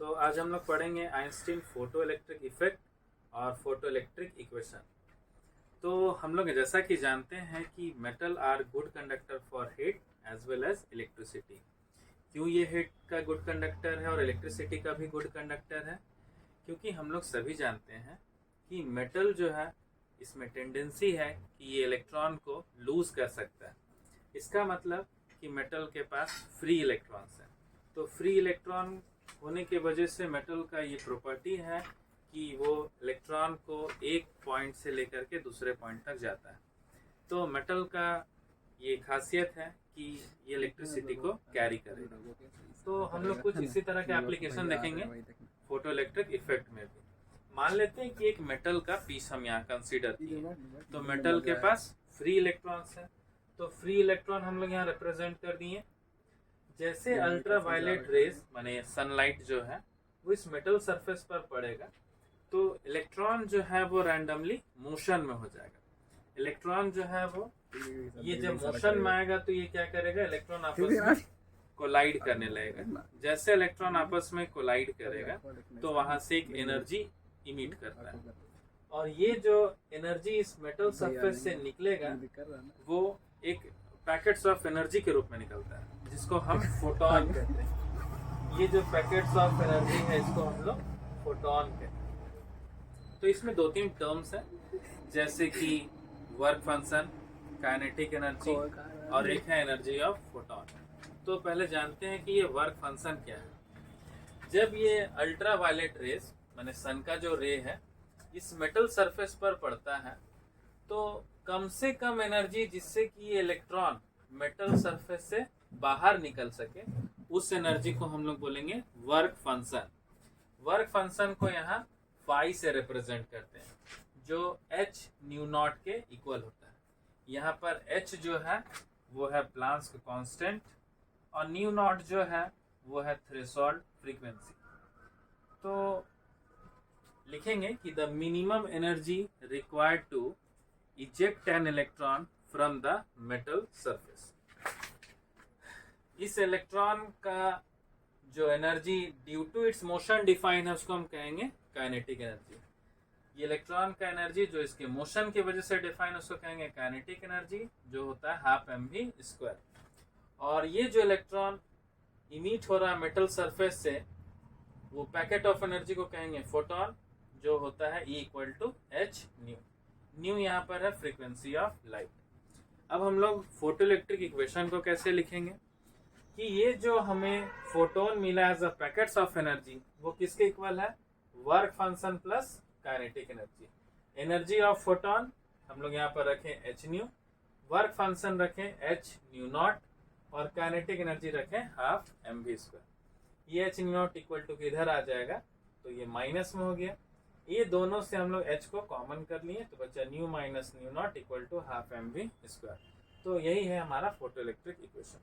तो आज हम लोग पढ़ेंगे आइंस्टीन फोटो इलेक्ट्रिक इफेक्ट और फोटो इलेक्ट्रिक इक्वेशन। तो हम लोग जैसा कि जानते हैं कि metal are good conductor for heat as well as electricity. क्यों ये हीट का गुड कंडक्टर है और इलेक्ट्रिसिटी का भी गुड कंडक्टर है? क्योंकि हम लोग सभी जानते हैं कि मेटल जो है इसमें टेंडेंसी है कि ये इलेक्ट्रॉन को लूज कर सकता है। इसका मतलब कि मेटल के पास फ्री इलेक्ट्रॉन्स हैं। तो फ्री इलेक्ट्रॉन होने के वजह से मेटल का ये प्रॉपर्टी है कि वो इलेक्ट्रॉन को एक पॉइंट से लेकर के दूसरे पॉइंट तक जाता है। तो मेटल का ये खासियत है कि ये इलेक्ट्रिसिटी को कैरी करेगा। तो हम लोग कुछ इसी तरह के एप्लीकेशन देखेंगे फोटो इलेक्ट्रिक इफेक्ट में भी। मान लेते हैं कि एक मेटल का पीस हम यहाँ कंसीडर किए, तो मेटल के पास फ्री इलेक्ट्रॉन्स है। तो फ्री इलेक्ट्रॉन हम लोग यहाँ रिप्रेजेंट कर दिए। जैसे अल्ट्रा वायलेट रेज माने सनलाइट जो है वो इस मेटल सरफेस पर पड़ेगा तो इलेक्ट्रॉन जो है वो रैंडमली मोशन में हो जाएगा। इलेक्ट्रॉन जो है वो ये जब मोशन में आएगा तो ये क्या करेगा, इलेक्ट्रॉन आपस में कोलाइड करने लगेगा। जैसे इलेक्ट्रॉन आपस में कोलाइड करेगा तो वहां से एक एनर्जी इमिट करता है और ये जो एनर्जी इस मेटल सरफेस से निकलेगा वो एक पैकेट्स ऑफ एनर्जी के रूप में निकलता है जिसको हम फोटॉन कहते हैं। ये जो पैकेट्स ऑफ एनर्जी है इसको हम लोग फोटॉन कहते हैं। तो इसमें दो तीन टर्म्स हैं जैसे कि वर्क फंक्शन, काइनेटिक एनर्जी और एक है एनर्जी ऑफ फोटॉन। तो पहले जानते हैं कि ये वर्क फंक्शन क्या है। जब ये अल्ट्रा वायलेट रेज माने सन का जो रे है इस मेटल सरफेस पर पड़ता है तो कम से कम एनर्जी जिससे कि ये इलेक्ट्रॉन मेटल सरफेस से बाहर निकल सके उस एनर्जी को हम लोग बोलेंगे वर्क फंक्शन। वर्क फंक्शन को यहाँ फाई से रिप्रेजेंट करते हैं जो एच न्यू नॉट के इक्वल होता है। यहाँ पर एच जो है वो है प्लांक्स कांस्टेंट और न्यू नॉट जो है वो है थ्रेशोल्ड फ्रीक्वेंसी। तो लिखेंगे कि the minimum energy required to eject an electron from the metal surface. इस इलेक्ट्रॉन का जो energy due to its motion define है उसको हम कहेंगे काइनेटिक एनर्जी। ये इलेक्ट्रॉन का एनर्जी जो इसके मोशन की वजह से डिफाइन उसको कहेंगे काइनेटिक एनर्जी जो होता है हाफ mv²। और ये जो इलेक्ट्रॉन इमिट हो रहा है मेटल सरफेस से वो पैकेट ऑफ एनर्जी को कहेंगे फोटॉन जो होता है E = h न्यू। न्यू यहाँ पर है फ्रीक्वेंसी ऑफ लाइट। अब हम लोग फोटो इलेक्ट्रिक इक्वेशन को कैसे लिखेंगे कि ये जो हमें फोटोन मिला as a packets of energy वो किसके इक्वल है, work function plus kinetic energy. Energy of photon हम लोग यहाँ पर रखें h न्यू, वर्क फंक्शन रखें h न्यू नॉट और काइनेटिक एनर्जी रखें हाफ mv²। ये h nu naught equal to किधर आ जाएगा तो ये माइनस में हो गया। ये दोनों से हम लोग h को कॉमन कर लिए तो बचा nu minus nu naught equal to half mv²। तो यही है हमारा फोटो इलेक्ट्रिक इक्वेशन।